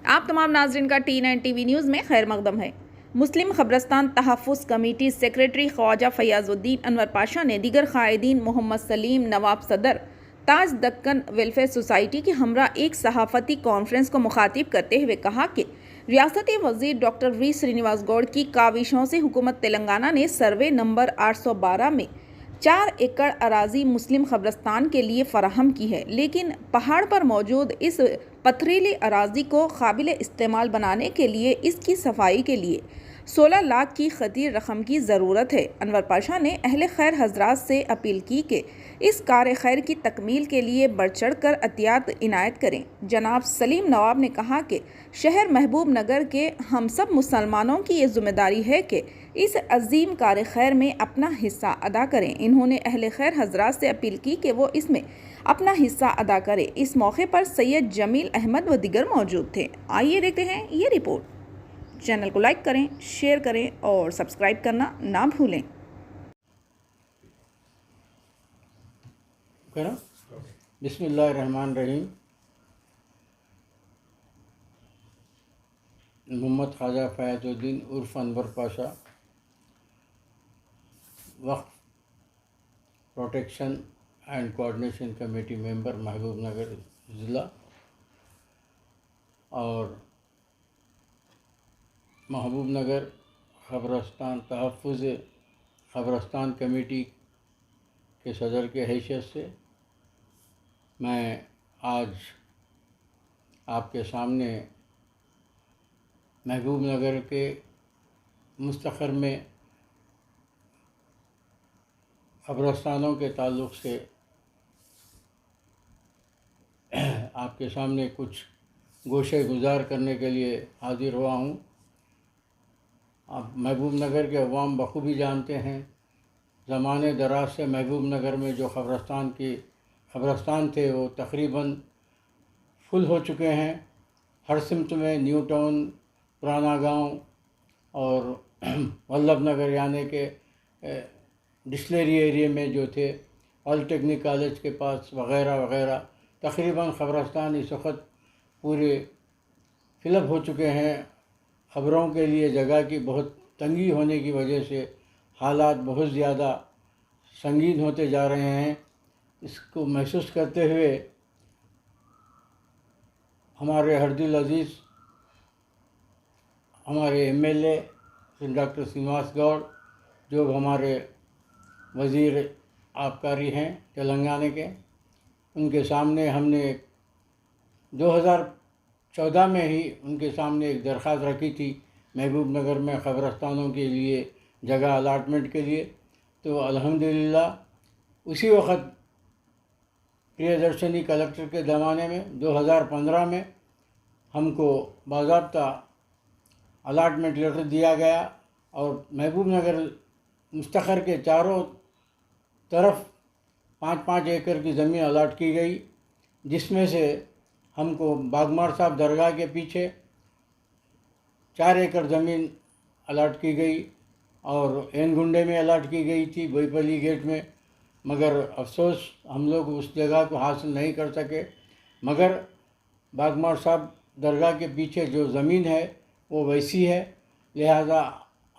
آپ تمام ناظرین کا T9 TV نیوز میں خیر مقدم ہے۔ مسلم قبرستان تحفظ کمیٹی سیکریٹری خواجہ فیاض الدین انور پاشا نے دیگر قائدین محمد سلیم نواب صدر تاج دکن ویلفیئر سوسائٹی کے ہمراہ ایک صحافتی کانفرنس کو مخاطب کرتے ہوئے کہا کہ ریاستی وزیر ڈاکٹر وی سرینواس گوڑ کی کاوشوں سے حکومت تلنگانہ نے سروے نمبر 812 میں 4 ایکڑ اراضی مسلم قبرستان کے لیے فراہم کی ہے، لیکن پہاڑ پر موجود اس پتھریلی اراضی کو قابل استعمال بنانے کے لیے اس کی صفائی کے لیے 16 لاکھ کی خطیر رقم کی ضرورت ہے۔ انور پاشا نے اہل خیر حضرات سے اپیل کی کہ اس کار خیر کی تکمیل کے لیے بڑھ چڑھ کر عطیات عنایت کریں۔ جناب سلیم نواب نے کہا کہ شہر محبوب نگر کے ہم سب مسلمانوں کی یہ ذمہ داری ہے کہ اس عظیم کار خیر میں اپنا حصہ ادا کریں۔ انہوں نے اہل خیر حضرات سے اپیل کی کہ وہ اس میں اپنا حصہ ادا کریں۔ اس موقع پر سید جمیل احمد و دیگر موجود تھے۔ آئیے دیکھتے ہیں یہ رپورٹ۔ چینل کو لائک کریں، شیئر کریں اور سبسکرائب کرنا نہ بھولیں۔ بسم اللہ الرحمن الرحیم۔ محمد خواجہ فیاض الدین عرف انور پاشا، وقف پروٹیکشن اینڈ کوآرڈینیشن کمیٹی ممبر محبوب نگر ضلع اور محبوب نگر قبرستان تحفظ قبرستان کمیٹی کے صدر کے حیثیت سے میں آج آپ کے سامنے محبوب نگر کے مستقر میں قبرستانوں کے تعلق سے آپ کے سامنے کچھ گوشے گزار کرنے کے لیے حاضر ہوا ہوں۔ آپ محبوب نگر کے عوام بخوبی جانتے ہیں، زمانے دراز سے محبوب نگر میں جو قبرستان تھے وہ تقریباً فل ہو چکے ہیں۔ ہر سمت میں نیو ٹاؤن، پرانا گاؤں اور ولبھ نگر یعنی کہ ڈسلری ایریے میں جو تھے، پالیٹیکنک کالج کے پاس وغیرہ وغیرہ، تقریباً قبرستان اس وقت پورے فل اپ ہو چکے ہیں۔ قبروں کے لیے جگہ کی بہت تنگی ہونے کی وجہ سے حالات بہت زیادہ سنگین ہوتے جا رہے ہیں۔ اس کو محسوس کرتے ہوئے ہمارے ہر دل عزیز ہمارے M L A doctor Srinivas Goud, جو ہمارے وزیر آبکاری ہیں تلنگانہ کے، ان کے سامنے ہم نے 2014 میں ہی ان کے سامنے ایک درخواست رکھی تھی محبوب نگر میں قبرستانوں کے لیے جگہ الاٹمنٹ کے لیے، تو الحمدللہ اسی وقت پریادرشنی کلکٹر کے زمانے میں 2015 میں ہم کو باضابطہ الاٹمنٹ لیٹر دیا گیا اور محبوب نگر مستقر کے چاروں طرف 5-5 ایکڑ کی زمین الاٹ کی گئی، جس میں سے ہم کو باغمار صاحب درگاہ کے پیچھے 4 ایکڑ زمین الاٹ کی گئی اور این گنڈے میں الاٹ کی گئی تھی بوئیپلی گیٹ میں، مگر افسوس ہم لوگ اس جگہ کو حاصل نہیں کر سکے۔ مگر باغمار صاحب درگاہ کے پیچھے جو زمین ہے وہ ویسی ہے، لہذا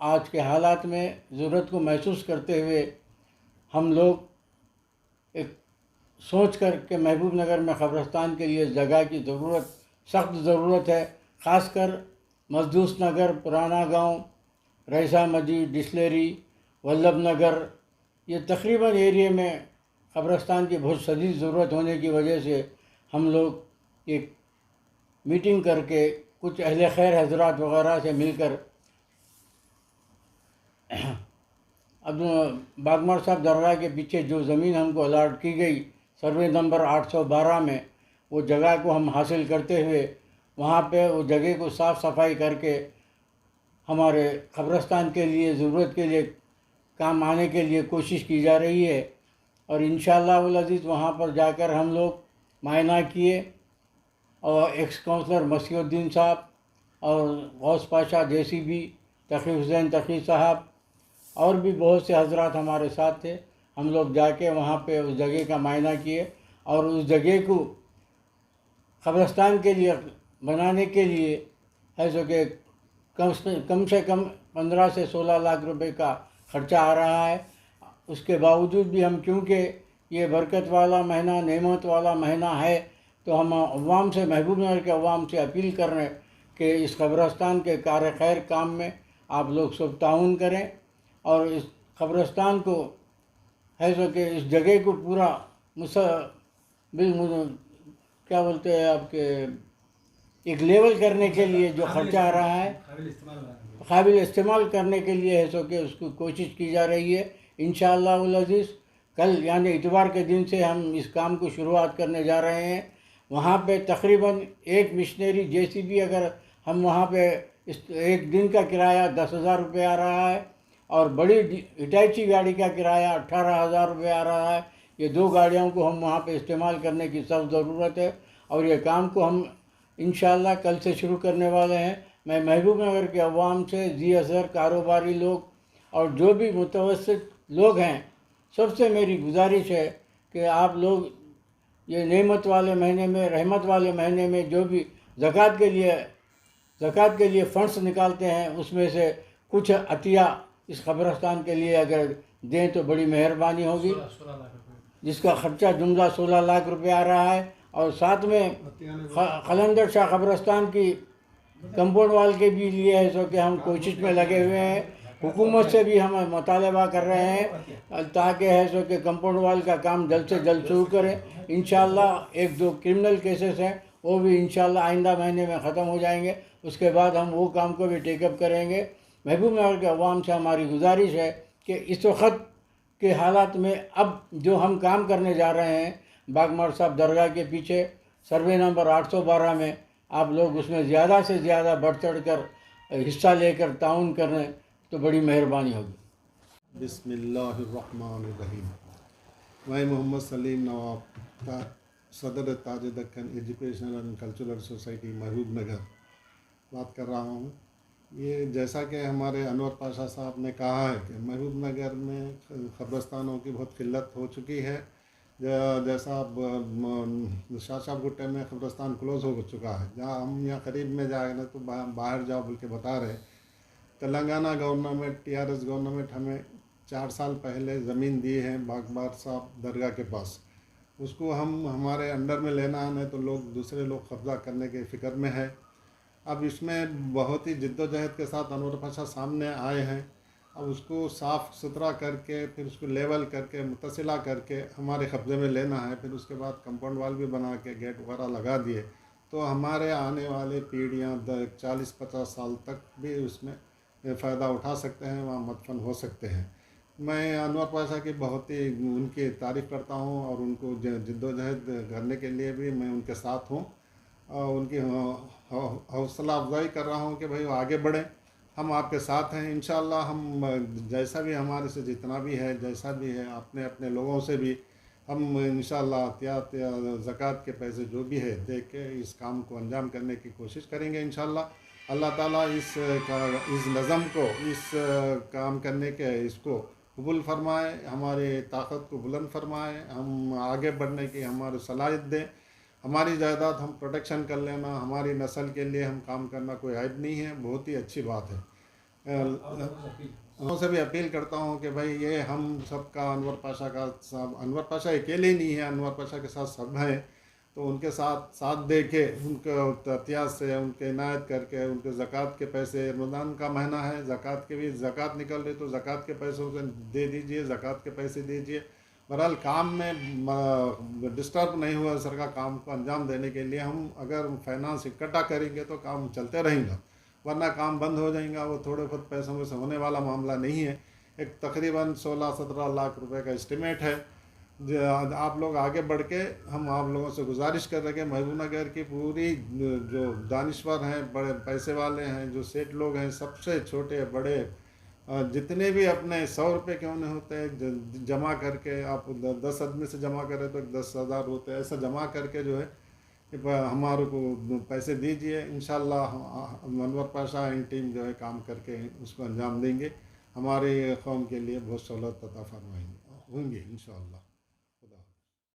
آج کے حالات میں ضرورت کو محسوس کرتے ہوئے ہم لوگ ایک سوچ کر کہ محبوب نگر میں قبرستان کے لیے جگہ کی سخت ضرورت ہے، خاص کر مزدوس نگر، پرانا گاؤں، رئیسہ مسجد، ڈسلری، ولبھ نگر، یہ تقریباً ایریے میں قبرستان کی بہت شدید ضرورت ہونے کی وجہ سے ہم لوگ ایک میٹنگ کر کے کچھ اہل خیر حضرات وغیرہ سے مل کر اب باغمار صاحب درگاہ کے پیچھے جو زمین ہم کو الاٹ کی گئی سروے نمبر 812 میں، وہ جگہ کو ہم حاصل کرتے ہوئے وہاں پہ وہ جگہ کو صاف صفائی کر کے ہمارے قبرستان کے لیے ضرورت کے لیے کام آنے کے لیے کوشش کی جا رہی ہے۔ اور انشاءاللہ العزیز وہاں پر جا کر ہم لوگ معائنہ کیے اور ایکس کونسلر مسیح الدین صاحب اور غوث پاشا JCB، تقی حسین تقی صاحب اور بھی بہت سے حضرات ہمارے ساتھ تھے، ہم لوگ جا کے وہاں پہ اس جگہ کا معائنہ کیے اور اس جگہ کو قبرستان کے لیے बनाने के लिए है सो कि कम से कम 15 से 16 लाख रुपए का खर्चा आ रहा है। उसके बावजूद भी हम, क्योंकि ये बरकत वाला महीना, नेमत वाला महीना है, तो हम अवाम से, महबूब नगर के अवाम से अपील कर रहे हैं कि इस कब्रस्तान के कार खैर काम में आप लोग सब ताउन करें और इस कब्रस्तान को है सो कि इस जगह को पूरा क्या बोलते हैं आपके, एक लेवल करने के लिए जो खर्चा आ रहा है, काबिल इस्तेमाल करने के लिए है सो कि उसको कोशिश की जा रही है। इंशाअल्लाह उल अज़ीज़ कल यानी इतवार के दिन से हम इस काम को शुरुआत करने जा रहे हैं। वहाँ पे तकरीबन एक मिशनरी JCB, अगर हम वहाँ पे एक दिन का किराया 10,000 रुपये आ रहा है और बड़ी हिटैची गाड़ी का किराया 18,000 रुपये आ रहा है। ये दो गाड़ियों को हम वहाँ पे इस्तेमाल करने की सब ज़रूरत है और ये काम को हम इंशाअल्लाह कल से शुरू करने वाले हैं। मैं महबूब नगर के अवाम से, जी असर कारोबारी लोग और जो भी मुतवस्सित लोग हैं, सबसे मेरी गुजारिश है कि आप लोग ये नेमत वाले महीने में, रहमत वाले महीने में जो भी ज़कात के लिए फ़ंड्स निकालते हैं, उसमें से कुछ अतिया इस कब्रस्तान के लिए अगर दें तो बड़ी मेहरबानी होगी, जिसका ख़र्चा जुमला 16 लाख रुपये आ रहा है। और साथ में कलंदर शाह कब्रस्तान की कंपाउंड वाल के भी लिए है सो कि हम कोशिश में लगे हुए हैं। हुकूमत से भी हम मुतालबा कर रहे हैं ताकि है सो कि कंपाउंड वाल का काम जल्द से जल्द शुरू करें। इंशाअल्लाह एक दो क्रिमिनल केसेस हैं वो भी इंशाअल्लाह आइंदा महीने में ख़त्म हो जाएंगे, उसके बाद हम वो काम को भी टेकअप करेंगे। महबूब नगर के अवाम से हमारी गुजारिश है कि इस वक्त के हालात में अब जो हम काम करने जा रहे हैं बागमार साहब दरगाह के पीछे सर्वे नंबर 812 में, आप लोग उसमें ज़्यादा से ज़्यादा बढ़ चढ़ कर हिस्सा लेकर ताउन करें तो बड़ी मेहरबानी होगी। बिस्मिल्लाहिर्रहमानिर्रहीम। मैं मोहम्मद सलीम नवाब सदर Taj Deccan educational and cultural society Mahbub Nagar बात कर रहा हूँ। ये जैसा कि हमारे अनवर पाशा साहब ने कहा है कि महबूब नगर में कब्रस्तानों की बहुत किल्लत हो चुकी है। जैसा शाह गुट्टे में कब्रस्तान क्लोज़ हो चुका है, जहाँ हम यहाँ करीब में जाए ना तो बाहर जाओ बोल के बता रहे। तेलंगाना गवर्नमेंट, TRS गवर्नमेंट हमें 4 साल पहले ज़मीन दी है बागमार साहब दरगाह के पास। उसको हम हमारे अंडर में लेना है, तो लोग दूसरे लोग कब्ज़ा करने के फ़िक्र में है। अब इसमें बहुत ही जिद्दोजहद के साथ अनवर पाशा सामने आए हैं। अब उसको साफ़ सुथरा करके फिर उसको लेवल करके मुतसिला करके हमारे कब्ज़े में लेना है। फिर उसके बाद कंपाउंड वाल भी बना के गेट वगैरह लगा दिए तो हमारे आने वाले पीढ़ियाँ 40-50 साल तक भी उसमें फ़ायदा उठा सकते हैं, वहाँ मदफन हो सकते हैं। मैं अनवर पाशा की बहुत ही उनकी तारीफ़ करता हूँ और उनको जिद्दोजहद करने के लिए भी मैं उनके साथ हूँ और उनकी हौसला अफजाई कर रहा हूँ कि भाई वो आगे बढ़ें, हम आपके साथ हैं। इंशाअल्लाह हम जैसा भी हमारे से जितना भी है, जैसा भी है, अपने अपने लोगों से भी हम इंशाअल्लाह एहतियात या ज़कात के पैसे जो भी है दे के इस काम को अंजाम करने की कोशिश करेंगे इंशाअल्लाह। अल्लाह ताला इस नज़म को, इस काम करने के इसको कबूल फरमाए, हमारी ताकत को बुलंद फरमाए, हम आगे बढ़ने की हमारी सलाहियत दें। हमारी जायदाद हम प्रोटेक्शन कर लेना, हमारी नस्ल के लिए हम काम करना कोई ऐब नहीं है, बहुत ही अच्छी बात है। उनसे भी अपील करता हूँ कि भाई ये हम सबका अनवर पाशा का साहब, अनवर पाशा अकेले नहीं है, अनवर पाशा के साथ सब हैं, तो उनके साथ दे के उनके एहतियात से उनके इनायत करके उनके ज़कात के पैसे, रमज़ान का महीना है, ज़कात के भी ज़कात निकल रही तो ज़कात के पैसों से दे दीजिए, ज़कात के पैसे दीजिए। बहरहाल काम में डिस्टर्ब नहीं हुआ सर का काम को अंजाम देने के लिए हम अगर फाइनेंस इकट्ठा करेंगे तो काम चलते रहेगा, वरना काम बंद हो जाएगा। वो थोड़े बहुत पैसों से होने वाला मामला नहीं है। एक तकरीबन 16-17 लाख रुपए का एस्टिमेट है। आप लोग आगे बढ़ के हम आप लोगों से गुजारिश कर रहे हैं कि महबूब नगर की पूरी जो दानिश्वर हैं, बड़े पैसे वाले हैं, जो सेठ लोग हैं, सबसे छोटे बड़े जितने भी अपने 100 रुपये क्यों नहीं होते हैं जमा करके, आप 10 आदमी से जमा करें तो 10,000 होते हैं, ऐसा जमा करके जो है हमारे को पैसे दीजिए। इंशाअल्लाह अनवर पाशा एंड टीम जो है काम करके उसको अंजाम देंगे, हमारे कौम के लिए बहुत सहूलत अता फरमाएंगे होंगे इंशाअल्लाह।